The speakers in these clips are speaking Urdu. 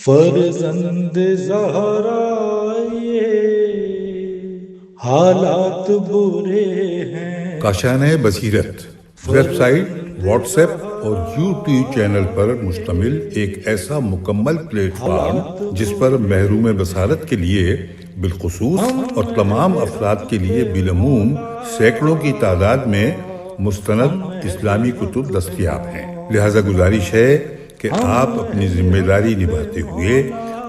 فرزند زہرا یہ حالات برے ہیں۔ کاشانۂ بصیرت ویب سائٹ، واٹس ایپ اور یوٹیوب چینل پر مشتمل ایک ایسا مکمل پلیٹ فارم جس پر محروم بصارت کے لیے بالخصوص اور تمام افراد کے لیے بالعموم سینکڑوں کی تعداد میں مستند اسلامی کتب دستیاب ہیں۔ لہذا گزارش ہے کہ آپ اپنی ذمہ داری نبھاتے ہوئے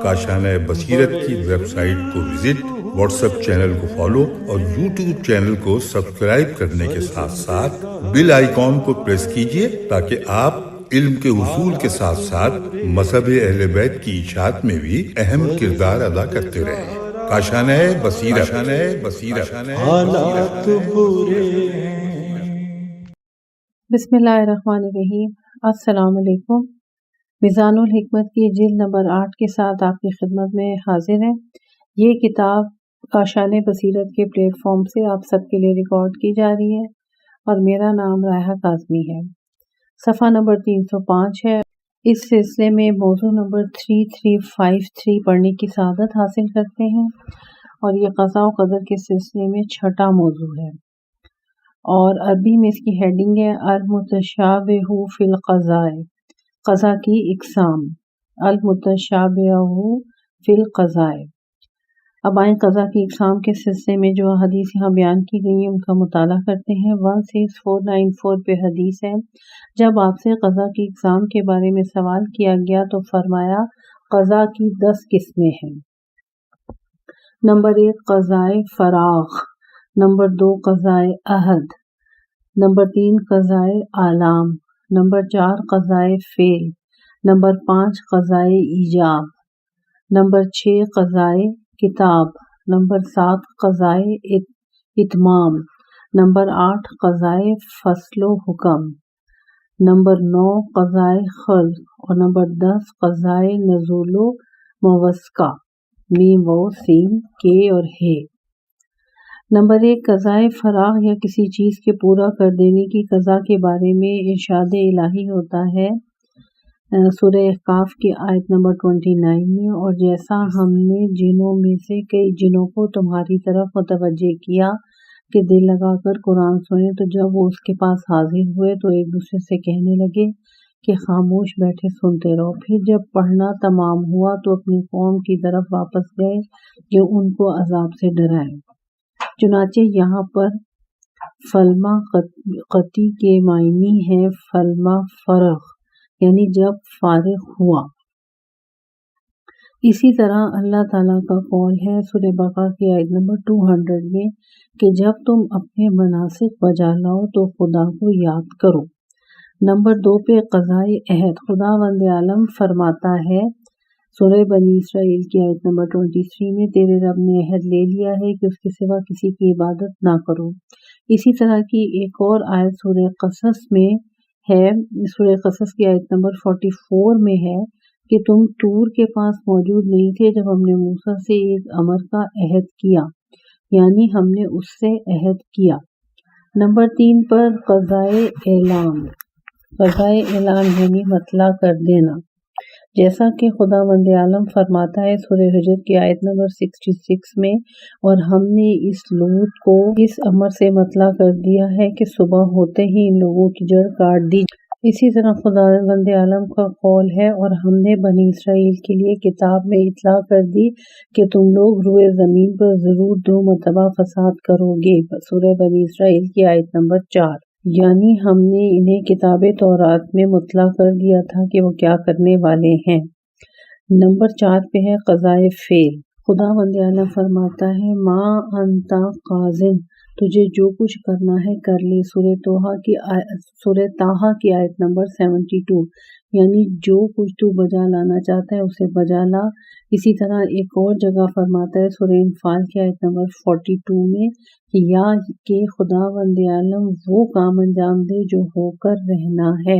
کاشانۂ بصیرت کی ویب سائٹ کو وزٹ، واٹس ایپ چینل کو فالو اور یوٹیوب چینل کو سبسکرائب کرنے کے ساتھ ساتھ بیل آئیکن کو پریس کیجیے تاکہ آپ علم کے حصول کے ساتھ ساتھ مذہب اہل بیت کی اشاعت میں بھی اہم کردار ادا کرتے رہیں۔ کاشانۂ بصیرت۔ حالات برے ہیں۔ بسم اللہ الرحمن الرحیم۔ السلام علیکم۔ میزان الحکمت کی جلد نمبر 8 کے ساتھ آپ کی خدمت میں حاضر ہیں۔ یہ کتاب کاشانۂ بصیرت کے پلیٹ فارم سے آپ سب کے لیے ریکارڈ کی جا رہی ہے اور میرا نام رائحہ کاظمی ہے۔ صفحہ نمبر 305 ہے۔ اس سلسلے میں موضوع نمبر 3353 پڑھنے کی سعادت حاصل کرتے ہیں اور یہ قضاء و قدر کے سلسلے میں چھٹا موضوع ہے اور عربی میں اس کی ہیڈنگ ہے المتشابہ فی القضاء، قضاء کی اقسام، المتشابہ فی القضاء۔ اب آئیں قضاء کی اقسام کے سلسلے میں جو حدیث یہاں بیان کی گئی ہیں ان کا مطالعہ کرتے ہیں۔ 16494 پہ حدیث ہے، جب آپ سے قضاء کی اقسام کے بارے میں سوال کیا گیا تو فرمایا قضاء کی 10 قسمیں ہیں۔ نمبر 1 قضاء فراغ، نمبر 2 قضاء عہد، نمبر 3 قضاء آلام، نمبر 4 قضاء فعل، نمبر 5 قضاء ایجاب، نمبر 6 قضاء کتاب، نمبر 7 قضاء اتمام، نمبر 8 قضاء فصل و حکم، نمبر 9 قضاء خلق اور نمبر 10 قضاء نزول و موسقہ، میم و سین کے اور ہے۔ نمبر 1 قضاء فراغ یا کسی چیز کے پورا کر دینے کی قضا کے بارے میں ارشاد الہی ہوتا ہے سورہ احقاف کی آیت نمبر 29 میں، اور جیسا ہم نے جنوں میں سے کئی جنوں کو تمہاری طرف متوجہ کیا کہ دل لگا کر قرآن سنیں، تو جب وہ اس کے پاس حاضر ہوئے تو ایک دوسرے سے کہنے لگے کہ خاموش بیٹھے سنتے رہو، پھر جب پڑھنا تمام ہوا تو اپنی قوم کی طرف واپس گئے جو ان کو عذاب سے ڈرائے۔ چنانچہ یہاں پر فلما قطعی کے معنی ہے فلما فرغ، یعنی جب فارغ ہوا۔ اسی طرح اللہ تعالیٰ کا قول ہے سورہ بقرہ کی آیت نمبر 200 میں کہ جب تم اپنے مناسک بجا لاؤ تو خدا کو یاد کرو۔ نمبر 2 پہ قضاء عہد، خداوند عالم فرماتا ہے سورہ بنی اسرائیل کی آیت نمبر 23 میں تیرے رب نے عہد لے لیا ہے کہ اس کے سوا کسی کی عبادت نہ کرو۔ اسی طرح کی ایک اور آیت سورہ قصص میں ہے، سورہ قصص کی آیت نمبر 44 میں ہے کہ تم طور کے پاس موجود نہیں تھے جب ہم نے موسیٰ سے ایک امر کا عہد کیا، یعنی ہم نے اس سے عہد کیا۔ نمبر 3 پر قضاء اعلان، قضاء اعلان یعنی مطلع کر دینا، جیسا کہ خداوند عالم فرماتا ہے سورہ حجر کی آیت نمبر 66 میں، اور ہم نے اس لوط کو اس امر سے مطلع کر دیا ہے کہ صبح ہوتے ہی ان لوگوں کی جڑ کاٹ دی۔ اسی طرح خداوند عالم کا قول ہے اور ہم نے بنی اسرائیل کے لیے کتاب میں اطلاع کر دی کہ تم لوگ روئے زمین پر ضرور 2 مرتبہ فساد کرو گے، سورہ بنی اسرائیل کی آیت نمبر 4۔ یعنی ہم نے انہیں کتاب تورات میں مطلع کر دیا تھا کہ وہ کیا کرنے والے ہیں۔ نمبر 4 پہ ہے قضاء فعل، خداوند عالم فرماتا ہے ما انت قاضٍ، تجھے جو کچھ کرنا ہے کر لے، سورہ طٰہٰ کی آیت نمبر 72، یعنی جو کچھ تو بجا لانا چاہتا ہے اسے بجا لا۔ اسی طرح ایک اور جگہ فرماتا ہے سورہ انفال کی آیت نمبر 42 میں یا کہ خداوند عالم وہ کام انجام دے جو ہو کر رہنا ہے،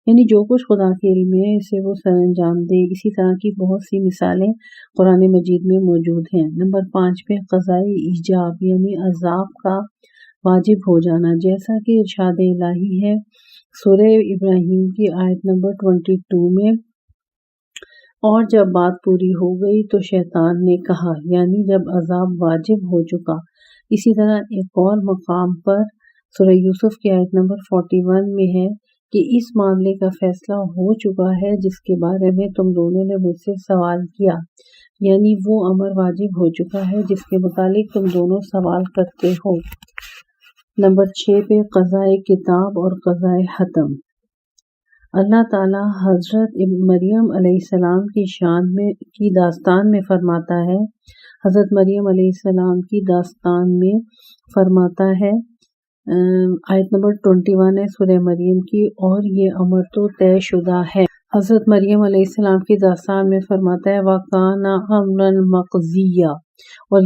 یعنی جو کچھ خدا کے علم ہے اسے وہ سر انجام دے۔ اسی طرح کی بہت سی مثالیں قرآن مجید میں موجود ہیں۔ نمبر 5 پہ قضاء ایجاب یعنی عذاب کا واجب ہو جانا، جیسا کہ ارشاد الہی ہے سورہ ابراہیم کی آیت نمبر 22 میں اور جب بات پوری ہو گئی تو شیطان نے کہا، یعنی جب عذاب واجب ہو چکا۔ اسی طرح ایک اور مقام پر سورہ یوسف کی آیت نمبر 41 میں ہے کہ اس معاملے کا فیصلہ ہو چکا ہے جس کے بارے میں تم دونوں نے مجھ سے سوال کیا، یعنی وہ امر واجب ہو چکا ہے جس کے متعلق تم دونوں سوال کرتے ہو۔ نمبر 6 پہ قضائے کتاب اور قضائے حتم۔ اللہ تعالیٰ حضرت مریم علیہ السلام کی شان میں کی داستان میں فرماتا ہے، حضرت مریم علیہ السلام کی داستان میں فرماتا ہے، آیت نمبر 21 ہے سورہ مریم کی، اور یہ امر تو طے شدہ ہے۔ حضرت مریم علیہ السلام کی داستان میں فرماتا ہے وَكَانَ أَمْرًا مَقْضِيًّا، اور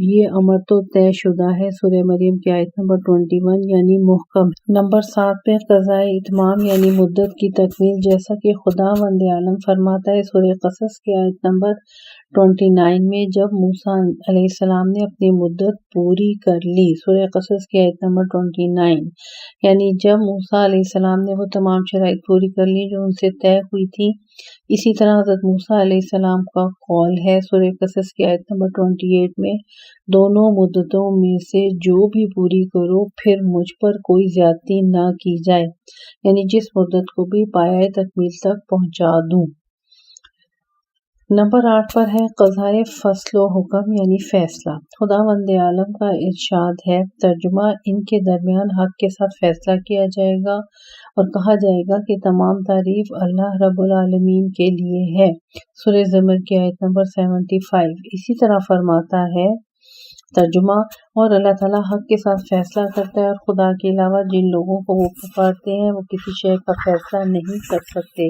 یہ امر تو طے شدہ ہے، سورہ مریم کی آیت نمبر 21 یعنی محکم۔ نمبر 7 پہ قضائے اتمام یعنی مدت کی تکمیل، جیسا کہ خداوند عالم فرماتا ہے سورہ قصص کی آیت نمبر 29 میں، جب موسیٰ علیہ السلام نے اپنی مدت پوری کر لی، سورہ قصص کی آیت نمبر 29، یعنی جب موسیٰ علیہ السلام نے وہ تمام شرائط پوری کر لی جو ان سے طے ہوئی تھی۔ اسی طرح حضرت موسیٰ علیہ السلام کا قول ہے سورہ قصص کی آیت نمبر 28 میں، دونوں مدتوں میں سے جو بھی پوری کرو پھر مجھ پر کوئی زیادتی نہ کی جائے، یعنی جس مدت کو بھی پایہ تکمیل تک پہنچا دوں۔ نمبر 8 پر ہے قضائے فصل و حکم یعنی فیصلہ۔ خداوند عالم کا ارشاد ہے، ترجمہ، ان کے درمیان حق کے ساتھ فیصلہ کیا جائے گا اور کہا جائے گا کہ تمام تعریف اللہ رب العالمین کے لیے ہے، سورہ زمر کی آیت نمبر 75۔ اسی طرح فرماتا ہے، ترجمہ، اور اللہ تعالیٰ حق کے ساتھ فیصلہ کرتا ہے اور خدا کے علاوہ جن لوگوں کو وہ پکارتے ہیں وہ کسی شے کا فیصلہ نہیں کر سکتے،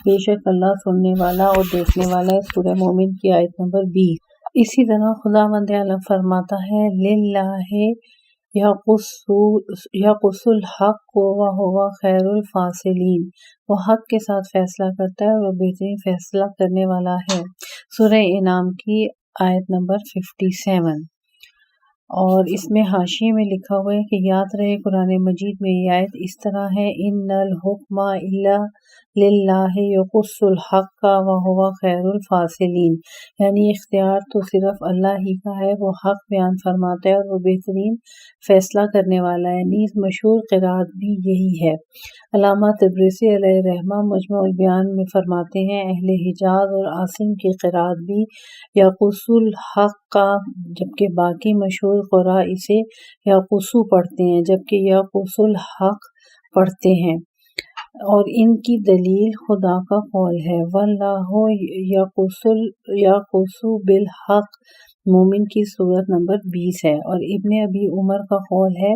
بے شک اللہ سننے والا اور دیکھنے والا ہے، سورہ مومن کی آیت نمبر 20۔ اسی طرح خداوند عالم فرماتا ہے، للہ یقص الحق وہو خیر الفاصلین، وہ حق کے ساتھ فیصلہ کرتا ہے اور وہ بہترین فیصلہ کرنے والا ہے، سورہ انعام کی آیت نمبر 57۔ اور اس میں حاشیے میں لکھا ہوا ہے کہ یاد رہے قرآن مجید میں یہ آیت اس طرح ہے، ان الحکم الا للہ یقص الحق وہو خیر الفاصلین، یعنی اختیار تو صرف اللہ ہی کا ہے، وہ حق بیان فرماتا ہے اور وہ بہترین فیصلہ کرنے والا ہے۔ نیز مشہور قرات بھی یہی ہے۔ علامہ تبریسی علیہ رحمہ مجمع البیان میں فرماتے ہیں، اہل حجاز اور عاصم کی قرات بھی یقص الحق کا، جبکہ باقی مشہور قراء اسے یقصو پڑھتے ہیں جبکہ یقص الحق پڑھتے ہیں، اور ان کی دلیل خدا کا قول ہے، واللہ یقص بالحق، مومن کی سورت نمبر 20 ہے، اور ابن ابی عمر کا قول ہے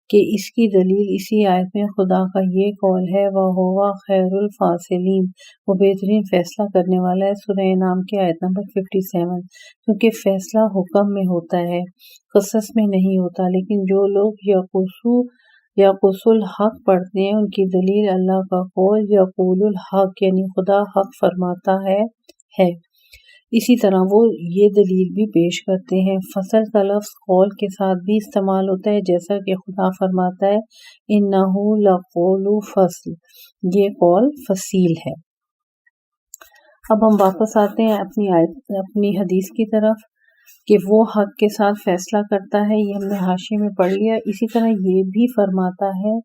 کہ اس کی دلیل اسی آیت میں خدا کا یہ قول ہے، وَهُوَ خَيْرُ الْفَاصِلِينَ، وہ بہترین فیصلہ کرنے والا ہے، سورہ انعام کی آیت نمبر 57۔ کیونکہ فیصلہ حکم میں ہوتا ہے، قصص میں نہیں ہوتا، لیکن جو لوگ یقص الحق پڑھتے ہیں ان کی دلیل اللہ کا قول یقول الحق، یعنی خدا حق فرماتا ہے۔ اسی طرح وہ یہ دلیل بھی پیش کرتے ہیں، فصل کا لفظ قول کے ساتھ بھی استعمال ہوتا ہے، جیسا کہ خدا فرماتا ہے، انہ لقول فصل، یہ قول فصیل ہے۔ اب ہم واپس آتے ہیں اپنی حدیث کی طرف کہ وہ حق کے ساتھ فیصلہ کرتا ہے، یہ ہم نے حاشیے میں پڑھ لیا۔ اسی طرح یہ بھی فرماتا ہے،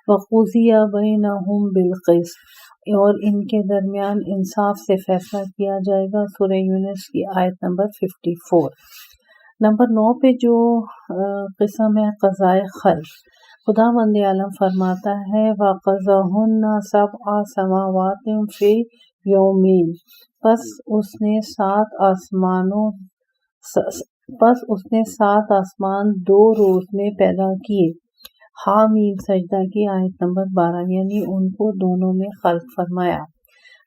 وَقُضِیَ بَیْنَہُم بِالْقِسْطِ، اور ان کے درمیان انصاف سے فیصلہ کیا جائے گا، سورہ یونس کی آیت نمبر 54۔ نمبر 9 پہ جو قسم ہے قضائے خلق، خداوند عالم فرماتا ہے، وَقَضَاهُنَّ سَبْعَ سَمَاوَاتٍ فِی یَوْمَیْنِ، پس اس نے 7 آسمان 2 روز میں پیدا کیے، حامیم سجدہ کی آیت نمبر 12، یعنی ان کو دونوں میں خلق فرمایا۔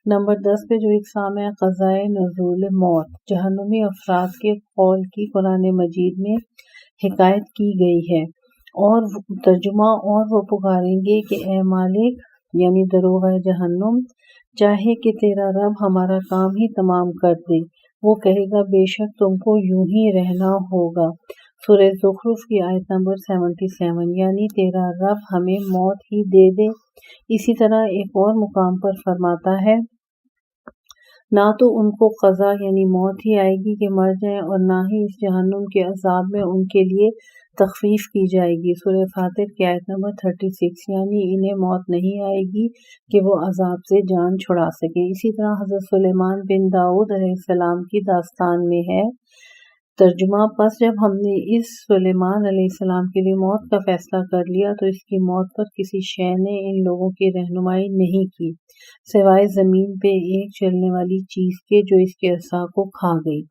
نمبر 10 پہ جو اقسام ہے قضائے نزول موت، جہنمی افراد کے قول کی قرآن مجید میں حکایت کی گئی ہے، اور ترجمہ، اور وہ پکاریں گے کہ اے مالک، یعنی دروغ جہنم، چاہے کہ تیرا رب ہمارا کام ہی تمام کر دے، وہ کہے گا بے شک تم کو یوں ہی رہنا ہوگا، سورہ زخرف کی آیت نمبر 77، یعنی تیرا رب ہمیں موت ہی دے دے۔ اسی طرح ایک اور مقام پر فرماتا ہے، نہ تو ان کو قضا یعنی موت ہی آئے گی کہ مر جائیں، اور نہ ہی اس جہنم کے عذاب میں ان کے لیے تخفیف کی جائے گی۔ سورہ فاطر کی آیت نمبر 36، یعنی انہیں موت نہیں آئے گی کہ وہ عذاب سے جان چھڑا سکے۔ اسی طرح حضرت سلیمان بن داؤد علیہ السلام کی داستان میں ہے ترجمہ: پس جب ہم نے اس سلیمان علیہ السلام کے لیے موت کا فیصلہ کر لیا تو اس کی موت پر کسی شے نے ان لوگوں کی رہنمائی نہیں کی سوائے زمین پہ ایک چلنے والی چیز کے جو اس کے عصا کو کھا گئی۔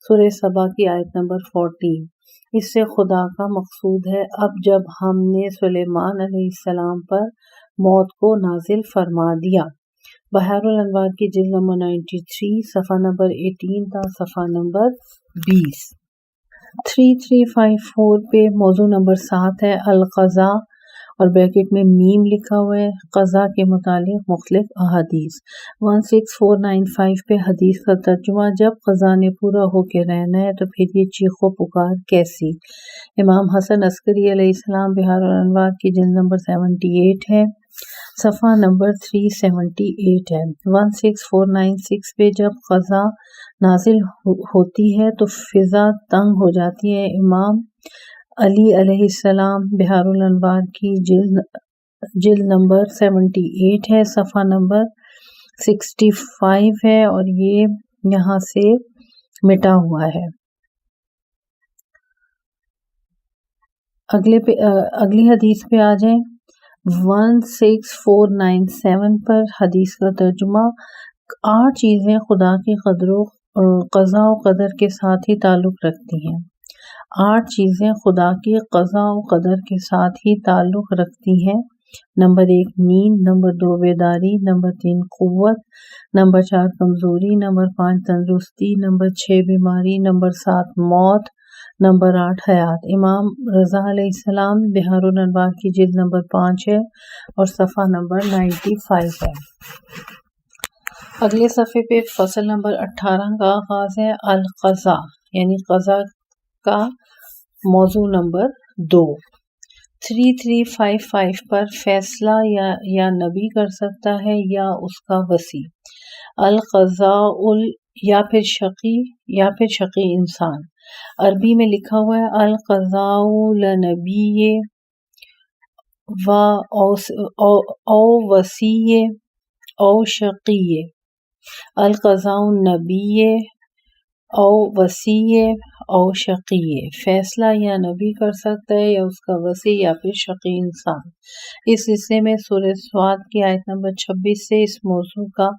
سورہ سبا کی آیت نمبر 14۔ اس سے خدا کا مقصود ہے اب جب ہم نے سلیمان علیہ السلام پر موت کو نازل فرما دیا۔ بحار الانوار کی جلد نمبر 93 صفحہ نمبر 18 تا صفحہ نمبر 20۔ 3354 پہ موضوع نمبر 7 ہے القضاء، اور بریکٹ میں میم لکھا ہوا ہے، قضاء کے متعلق مختلف احادیث۔ 16495 پہ حدیث کا ترجمہ: جب قضاء نے پورا ہو کے رہنا ہے تو پھر یہ چیخ و پکار کیسی؟ امام حسن عسکری علیہ السلام بحار الانوار کی جلد نمبر 78 ہے، صفحہ نمبر 378 ہے۔ 16496 پہ جب قضاء نازل ہوتی ہے تو فضا تنگ ہو جاتی ہے۔ امام علی علیہ السلام بحار الانوار کی جلد نمبر 78 ہے، صفحہ نمبر 65 ہے، اور یہ یہاں سے مٹا ہوا ہے۔ اگلی حدیث پہ آ جائیں۔ 16497 پر حدیث کا ترجمہ: 8 چیزیں خدا کی قضا و قدر کے ساتھ ہی تعلق رکھتی ہیں۔ 8 چیزیں خدا کی قضا و قدر کے ساتھ ہی تعلق رکھتی ہیں۔ نمبر 1 نیند، نمبر 2 بیداری، نمبر 3 قوت، نمبر 4 کمزوری، نمبر 5 تندرستی، نمبر 6 بیماری، نمبر 7 موت، نمبر 8 حیات۔ امام رضا علیہ السلام بحار الانوار کی جلد نمبر 5 ہے اور صفحہ نمبر 95 ہے۔ اگلے صفحے پہ فصل نمبر 18 کا آغاز ہے القضاء یعنی قضا کا موضوع نمبر 2۔ 3355 پر فیصلہ یا نبی کر سکتا ہے یا اس کا وصی۔ القضاء یا پھر شقی انسان۔ عربی میں لکھا ہوا ہے القضاء لنبی او وصی او شقی۔ القضاء نبی او وصی او شقی، فیصلہ یا نبی کر سکتا ہے یا اس کا وصی یا پھر شقی انسان۔ اس حصے میں سورہ صاد کی آیت نمبر 26 سے اس موضوع کا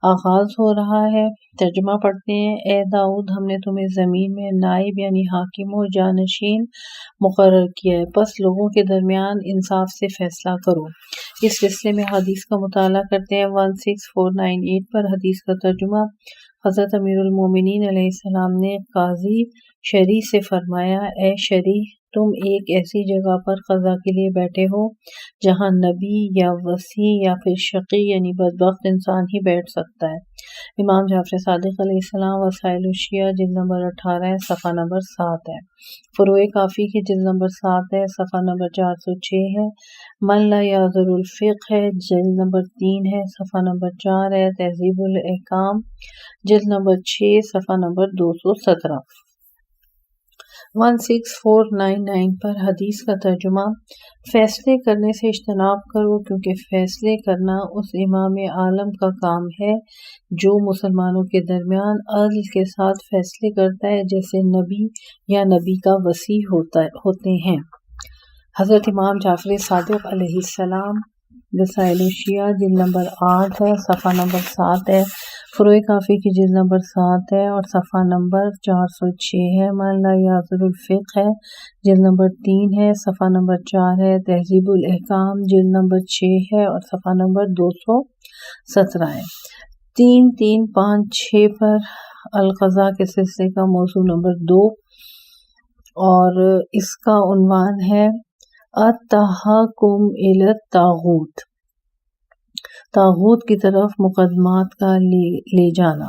آغاز ہو رہا ہے۔ ترجمہ پڑھتے ہیں۔ اے داؤد، ہم نے تمہیں زمین میں نائب یعنی حاکم و جانشین مقرر کیا ہے، پس لوگوں کے درمیان انصاف سے فیصلہ کرو۔ اس سلسلے میں حدیث کا مطالعہ کرتے ہیں۔ 16498 پر حدیث کا ترجمہ: حضرت امیر المومنین علیہ السلام نے قاضی شریح سے فرمایا، اے شریح، تم ایک ایسی جگہ پر قضا کے لیے بیٹھے ہو جہاں نبی یا وصی یا پھر شقی یعنی بدبخت انسان ہی بیٹھ سکتا ہے۔ امام جعفر صادق علیہ السلام وسائل الشیعہ جلد نمبر 18 ہے، صفحہ نمبر 7 ہے۔ فروع کافی کی جلد نمبر 7 ہے، صفحہ نمبر 406 ہے۔ من لا یعذر الفقہ ہے، جلد نمبر 3 ہے، صفحہ نمبر 4 ہے۔ تہذیب الاحکام جلد نمبر 6، صفحہ نمبر 217۔ 16499 پر حدیث کا ترجمہ: فیصلے کرنے سے اجتناب کرو، کیونکہ فیصلے کرنا اس امام عالم کا کام ہے جو مسلمانوں کے درمیان عدل کے ساتھ فیصلے کرتا ہے، جیسے نبی یا نبی کا وصی ہوتے ہیں۔ حضرت امام جعفر صادق علیہ السلام وسائل الشیعہ جلد نمبر 8 ہے، صفحہ نمبر 7 ہے۔ فروع کافی کی جلد نمبر 7 ہے اور صفحہ نمبر 406 ہے۔ من لا یعذر الفقہ ہے، جلد نمبر 3 ہے، صفحہ نمبر 4 ہے۔ تہذیب الاحکام جلد نمبر 6 ہے اور صفحہ نمبر 217 ہے۔ 3356 پر القضاء کے سلسلے کا موضوع نمبر 2 اور اس کا عنوان ہے التحاکم الی الطاغوت، طاغوت کی طرف مقدمات کا لے جانا۔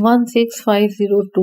16502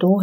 2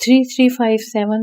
3357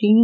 3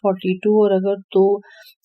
42,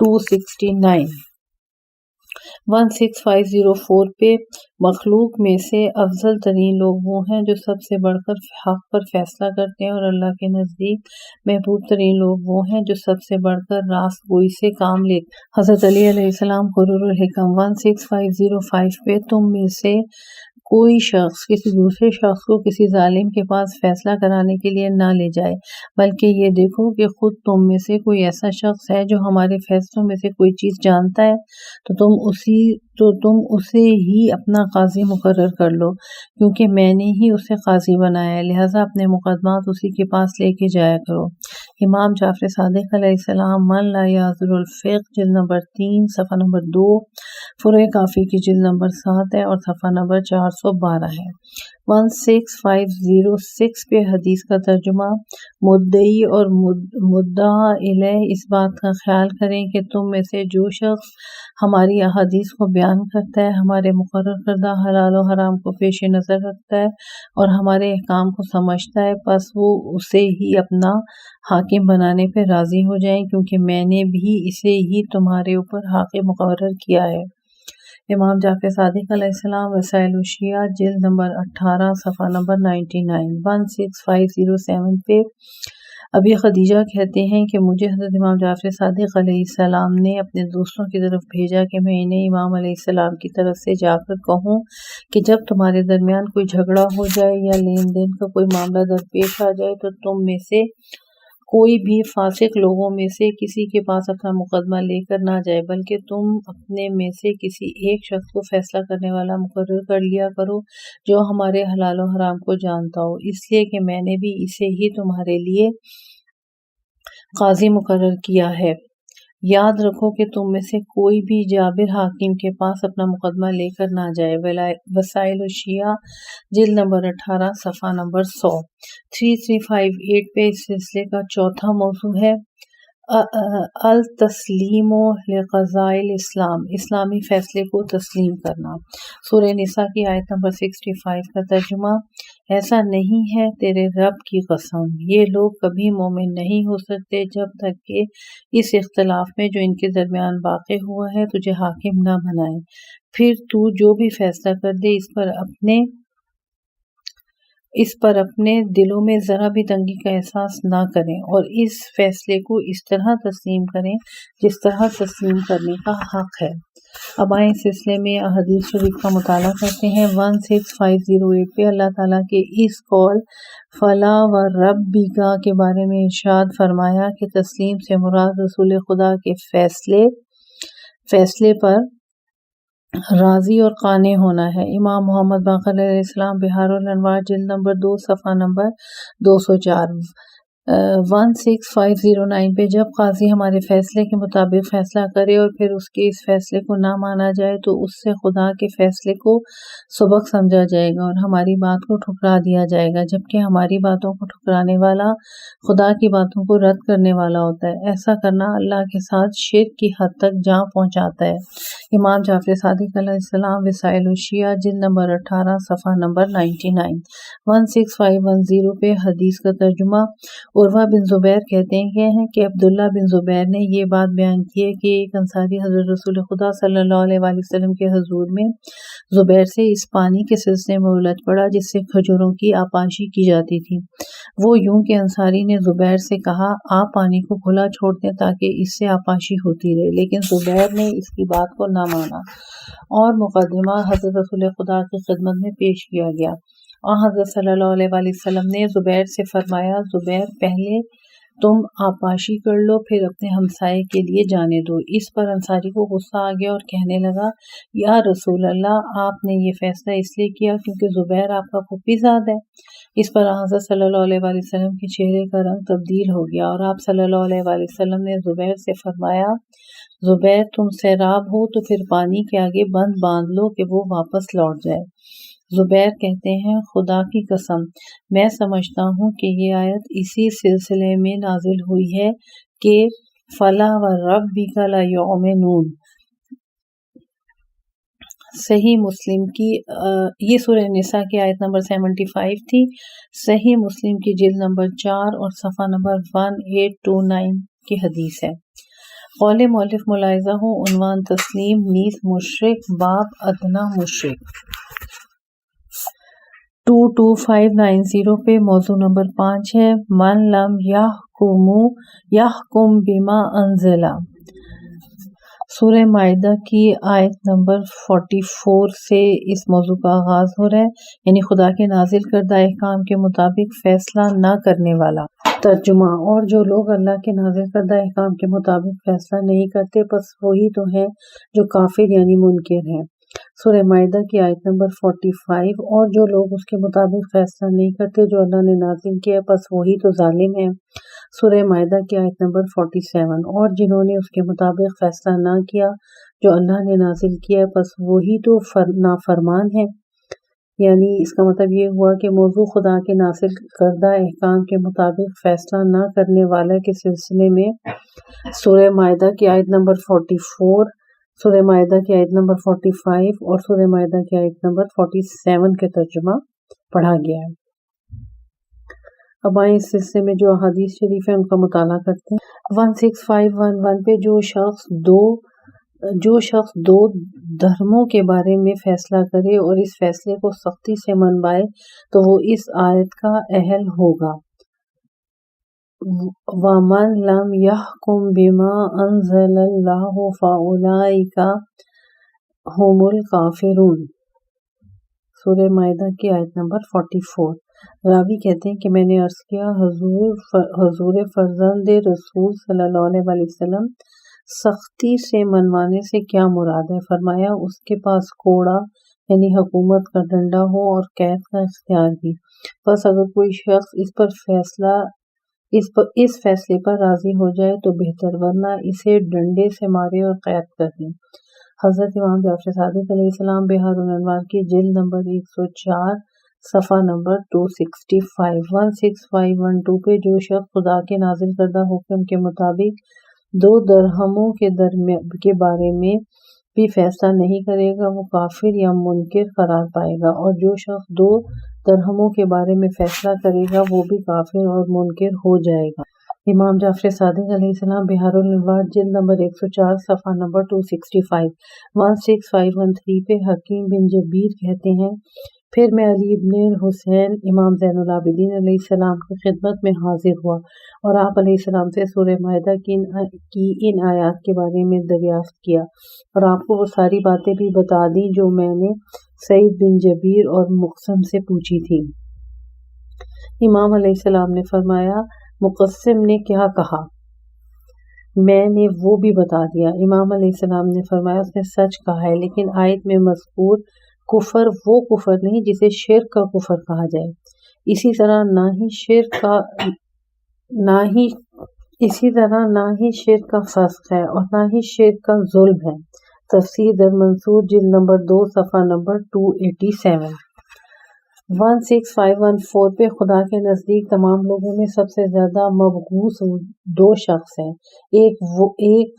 269। 16,504 پہ مخلوق میں سے افضل ترین لوگ وہ ہیں جو سب سے بڑھ کر حق پر فیصلہ کرتے ہیں، اور اللہ کے نزدیک محبوب ترین لوگ وہ ہیں جو سب سے بڑھ کر راست گوئی سے کام لیتے ہیں۔ حضرت علی علیہ السلام قرر الحکم 16,505 پہ تم میں سے کوئی شخص کسی دوسرے شخص کو کسی ظالم کے پاس فیصلہ کرانے کے لیے نہ لے جائے، بلکہ یہ دیکھو کہ خود تم میں سے کوئی ایسا شخص ہے جو ہمارے فیصلوں میں سے کوئی چیز جانتا ہے تو تم اسے ہی اپنا قاضی مقرر کر لو، کیونکہ میں نے ہی اسے قاضی بنایا ہے، لہٰذا اپنے مقدمات اسی کے پاس لے کے جایا کرو۔ امام جعفر صادق علیہ السلام من لا یعذر الفقہ جلد نمبر 3 صفحہ نمبر 2، فروع کافی کی جلد نمبر 7 ہے اور صفحہ نمبر 412 ہے۔ 16,506 پہ حدیث کا ترجمہ، مدعی اور مدعا الیہ اس بات کا خیال کریں کہ تم میں سے جو شخص ہماری احادیث کو بیان کرتا ہے، ہمارے مقرر کردہ حلال و حرام کو پیش نظر رکھتا ہے اور ہمارے احکام کو سمجھتا ہے، پس وہ اسے ہی اپنا حاکم بنانے پہ راضی ہو جائیں، کیونکہ میں نے بھی اسے ہی تمہارے اوپر حاکم مقرر کیا ہے۔ امام جعفر صادق علیہ السلام رسائل الشیعہ جلد نمبر 18 صفحہ نمبر 99۔ 16,507 پہ ابی خدیجہ کہتے ہیں کہ مجھے حضرت امام جعفر صادق علیہ السلام نے اپنے دوستوں کی طرف بھیجا کہ میں انہیں امام علیہ السلام کی طرف سے جا کر کہوں کہ جب تمہارے درمیان کوئی جھگڑا ہو جائے یا لین دین کا کوئی معاملہ درپیش آ جائے تو تم میں سے کوئی بھی فاسق لوگوں میں سے کسی کے پاس اپنا مقدمہ لے کر نہ جائے، بلکہ تم اپنے میں سے کسی ایک شخص کو فیصلہ کرنے والا مقرر کر لیا کرو جو ہمارے حلال و حرام کو جانتا ہو، اس لیے کہ میں نے بھی اسے ہی تمہارے لیے قاضی مقرر کیا ہے۔ یاد رکھو کہ تم میں سے کوئی بھی جابر حاکم کے پاس اپنا مقدمہ لے کر نہ جائے۔ وسائل الشیعہ جلد نمبر 18 صفحہ نمبر 100۔ 3358 پہ اس سلسلے کا چوتھا موضوع ہے التسلیم لقضاء الاسلام، اسلامی فیصلے کو تسلیم کرنا۔ سورہ نساء کی آیت نمبر 65 کا ترجمہ، ایسا نہیں ہے تیرے رب کی قسم، یہ لوگ کبھی مومن نہیں ہو سکتے جب تک کہ اس اختلاف میں جو ان کے درمیان واقع ہوا ہے تجھے حاکم نہ بنائیں، پھر تو جو بھی فیصلہ کر دے اس پر اپنے دلوں میں ذرا بھی تنگی کا احساس نہ کریں اور اس فیصلے کو اس طرح تسلیم کریں جس طرح تسلیم کرنے کا حق ہے۔ اب آئیں اس سلسلے میں احادیث شریف کا مطالعہ کرتے ہیں۔ 16,508 پہ اللہ تعالیٰ کے اس قول فلا و ربک کے بارے میں ارشاد فرمایا کہ تسلیم سے مراد رسول خدا کے فیصلے پر راضی اور قانع ہونا ہے۔ امام محمد باقر علیہ السلام بحار الانوار جلد نمبر 2 صفحہ نمبر 204۔ 16,509 پہ جب قاضی ہمارے فیصلے کے مطابق فیصلہ کرے اور پھر اس کے اس فیصلے کو نہ مانا جائے تو اس سے خدا کے فیصلے کو سبق سمجھا جائے گا اور ہماری بات کو ٹھکرا دیا جائے گا، جبکہ ہماری باتوں کو ٹھکرانے والا خدا کی باتوں کو رد کرنے والا ہوتا ہے۔ ایسا کرنا اللہ کے ساتھ شرک کی حد تک جا پہنچاتا ہے۔ امام جعفر صادق علیہ السلام وسائل الشیعہ جلد نمبر 18 صفحہ نمبر 99۔ 16,510 پہ حدیث کا ترجمہ، عروہ بن زبیر کہتے ہیں کہ عبداللہ بن زبیر نے یہ بات بیان کی ہے کہ ایک انصاری حضرت رسول خدا صلی اللہ علیہ وآلہ وسلم کے حضور میں زبیر سے اس پانی کے سلسلے میں الجھ پڑا جس سے کھجوروں کی آپاشی کی جاتی تھی۔ وہ یوں کہ انصاری نے زبیر سے کہا آپ پانی کو کھلا چھوڑ دیں تاکہ اس سے آپاشی ہوتی رہے، لیکن زبیر نے اس کی بات کو نہ مانا اور مقدمہ حضرت رسول خدا کی خدمت میں پیش کیا گیا۔ حضرت صلی اللہ علیہ وآلہ وسلم نے زبیر سے فرمایا زبیر پہلے تم آپاشی کر لو پھر اپنے ہمسائے کے لیے جانے دو۔ اس پر انصاری کو غصہ آ گیا اور کہنے لگا یا رسول اللہ آپ نے یہ فیصلہ اس لیے کیا کیونکہ زبیر آپ کا پھوپھی زاد ہے۔ اس پر حضرت صلی اللہ علیہ وآلہ وسلم کے چہرے کا رنگ تبدیل ہو گیا اور آپ صلی اللہ علیہ وآلہ وسلم نے زبیر سے فرمایا زبیر تم سیراب ہو تو پھر پانی کے آگے بند باندھ لو کہ وہ واپس لوٹ جائے۔ زبیر کہتے ہیں خدا کی قسم میں سمجھتا ہوں کہ یہ آیت اسی سلسلے میں نازل ہوئی ہے کہ فلا و ربک لا یؤمنون۔ صحیح مسلم کی یہ سورہ نساء کی آیت نمبر 75 تھی۔ صحیح مسلم کی جلد نمبر 4 اور صفحہ نمبر 1829 کی حدیث ہے۔ قول مؤلف ملاحظہ ہوں، عنوان تسلیم نیز مشرک، باب ادنا مشرک 22590 پہ موضوع نمبر 5 ہے من لم یحکم بما انزل۔ سورہ مائدہ کی آیت نمبر 44 سے اس موضوع کا آغاز ہو رہا ہے، یعنی خدا کے نازل کردہ احکام کے مطابق فیصلہ نہ کرنے والا۔ ترجمہ: اور جو لوگ اللہ کے نازل کردہ احکام کے مطابق فیصلہ نہیں کرتے بس وہی تو ہیں جو کافر یعنی منکر ہیں۔ سورہ مائدہ کی آیت نمبر 45 اور جو لوگ اس کے مطابق فیصلہ نہیں کرتے جو اللہ نے نازل کیا بس وہی تو ظالم ہیں۔ سورہ مائدہ کی آیت نمبر 47 اور جنہوں نے اس کے مطابق فیصلہ نہ کیا جو اللہ نے نازل کیا بس وہی تو نافرمان ہیں۔ یعنی اس کا مطلب یہ ہوا کہ موضوع خدا کے نازل کردہ احکام کے مطابق فیصلہ نہ کرنے والے کے سلسلے میں سورہ مائدہ کی آیت نمبر 44، سورہ مائدہ کی آیت نمبر 45 اور سورہ مائدہ کی آیت نمبر 47 کے ترجمہ پڑھا گیا ہے۔ اب آئیں اس سلسلے میں جو احادیث شریف ہیں ان کا مطالعہ کرتے ہیں۔ 16511 پہ جو شخص دو دھرموں کے بارے میں فیصلہ کرے اور اس فیصلے کو سختی سے منوائے تو وہ اس آیت کا اہل ہوگا۔ وَمَن لَّمْ يَحْكُم بِمَا أَنزَلَ اللَّهُ فَأُولَٰئِكَ هُمُ الْكَافِرُونَ۔ سورہ مائدہ کی آیت نمبر 44۔ راوی کہتے ہیں کہ میں نے عرض کیا حضور فرزند رسول صلی اللہ علیہ وسلم سختی سے منوانے سے کیا مراد ہے؟ فرمایا اس کے پاس کوڑا یعنی حکومت کا ڈنڈا ہو اور قید کا اختیار بھی، بس اگر کوئی شخص اس فیصلے پر راضی ہو جائے تو بہتر، ورنہ اسے ڈنڈے سے مارے اور قید کر دیں۔ حضرت امام جعفر صادق علیہ السلام بحار الانوار کی جلد نمبر 104 صفحہ نمبر 265 16512 پہ جو شخص خدا کے نازل کردہ حکم کے مطابق دو درہموں کے بارے میں بھی فیصلہ نہیں کرے گا وہ کافر یا منکر قرار پائے گا، اور جو شخص دو درہموں کے بارے میں فیصلہ کرے گا وہ بھی کافر اور منکر ہو جائے گا۔ امام جعفر صادق علیہ السلام بحار الانوار جلد نمبر 104 صفحہ نمبر 265 16513 پہ حکیم بن جبیر کہتے ہیں پھر میں علی ابن حسین امام زین العابدین علیہ السلام کی خدمت میں حاضر ہوا اور آپ علیہ السلام سے سورہ مائدہ کی ان آیات کے بارے میں دریافت کیا اور آپ کو وہ ساری باتیں بھی بتا دیں جو میں نے سعید بن جبیر اور مقسم سے پوچھی تھی۔ امام علیہ السلام نے فرمایا مقسم نے کیا کہا؟ میں نے وہ بھی بتا دیا۔ امام علیہ السلام نے فرمایا اس نے سچ کہا ہے، لیکن آیت میں مذکور کفر وہ کفر نہیں جسے شرک کا کفر کہا جائے، اسی طرح نہ ہی شرک کا فسق ہے اور نہ ہی شرک کا ظلم ہے۔ تفسیر در منصور جلد نمبر 2 صفحہ نمبر 287 16514 پہ خدا کے نزدیک تمام لوگوں میں سب سے زیادہ مبغوث دو شخص ہیں، ایک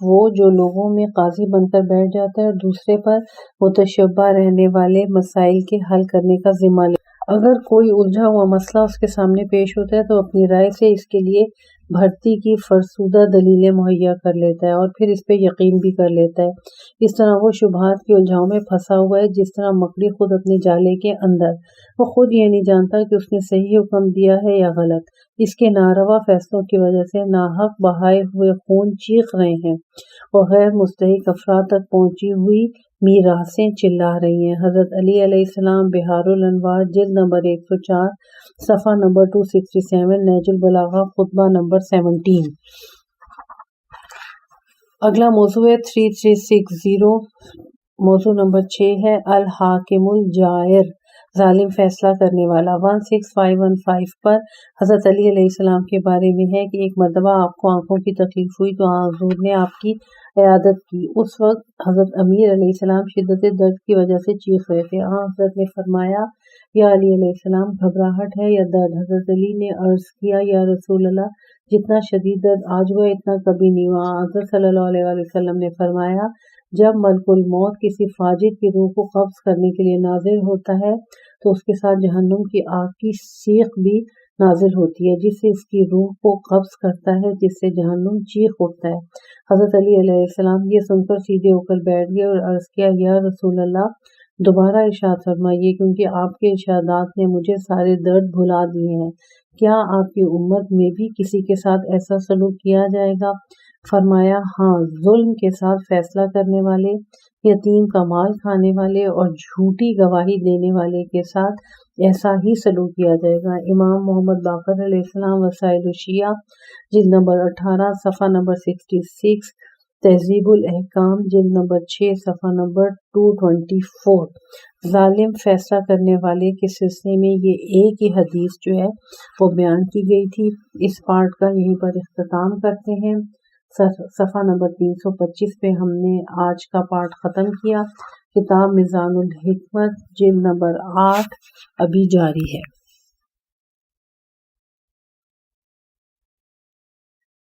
وہ جو لوگوں میں قاضی بن کر بیٹھ جاتا ہے اور دوسرے پر متشبہ رہنے والے مسائل کے حل کرنے کا ذمہ لے۔ اگر کوئی الجھا ہوا مسئلہ اس کے سامنے پیش ہوتا ہے تو اپنی رائے سے اس کے لیے بھرتی کی فرسودہ دلیلیں مہیا کر لیتا ہے اور پھر اس پہ یقین بھی کر لیتا ہے۔ اس طرح وہ شبہات کی الجھاؤں میں پھنسا ہوا ہے جس طرح مکڑی خود اپنے جالے کے اندر، وہ خود یہ نہیں جانتا کہ اس نے صحیح حکم دیا ہے یا غلط۔ اس کے ناروا فیصلوں کی وجہ سے ناحق بہائے ہوئے خون چیخ رہے ہیں اور غیر مستحق افراد تک پہنچی ہوئی میراثیں چلا رہی ہیں۔ حضرت علی علیہ السلام بحار الانوار جلد نمبر 104 صفحہ نمبر 267 نہج البلاغہ خطبہ نمبر 17۔ اگلا موضوع ہے 3360، موضوع نمبر 6 ہے الحاکم الجائر، ظالم فیصلہ کرنے والا۔ 16515 پر حضرت علی علیہ السلام کے بارے میں ہے کہ ایک مرتبہ آپ کو آنکھوں کی تکلیف ہوئی تو حضور نے آپ کی عیادت کی۔ اس وقت حضرت امیر علیہ السلام شدت درد کی وجہ سے چیخ رہے تھے۔ حضرت نے فرمایا یا علی علیہ السلام گھبراہٹ ہے یا درد؟ حضرت علی نے عرض کیا یا رسول اللہ جتنا شدید درد آج ہوا اتنا کبھی نہیں ہوا۔ حضرت صلی اللہ علیہ وسلم نے فرمایا جب ملک الموت کسی فاجر کی روح کو قبض کرنے کے لیے نازل ہوتا ہے تو اس کے ساتھ جہنم کی آگ کی سیخ بھی نازل ہوتی ہے جس سے اس کی روح کو قبض کرتا ہے، جس سے جہنم چیخ اٹھتا ہے۔ حضرت علی علیہ السلام یہ سن کر سیدھے ہو کر بیٹھ گئے اور عرض کیا، یا رسول اللہ دوبارہ ارشاد فرمائیے، کیونکہ آپ کے ارشادات نے مجھے سارے درد بھلا دیے ہیں۔ کیا آپ کی امت میں بھی کسی کے ساتھ ایسا سلوک کیا جائے گا؟ فرمایا، ہاں، ظلم کے ساتھ فیصلہ کرنے والے، یتیم کا مال کھانے والے اور جھوٹی گواہی دینے والے کے ساتھ ایسا ہی سلوک کیا جائے گا۔ امام محمد باقر علیہ السلام وسائل الشیعہ جلد نمبر 18 صفحہ نمبر 66، تہذیب الاحکام جلد نمبر 6 صفحہ نمبر 224۔ ظالم فیصلہ کرنے والے کے سلسلے میں یہ ایک ہی حدیث جو ہے وہ بیان کی گئی تھی۔ اس پارٹ کا یہیں پر اختتام کرتے ہیں۔ صفحہ نمبر 325 پہ ہم نے آج کا پارٹ ختم کیا۔ کتاب میزان الحکمت جلد نمبر 8 ابھی جاری ہے۔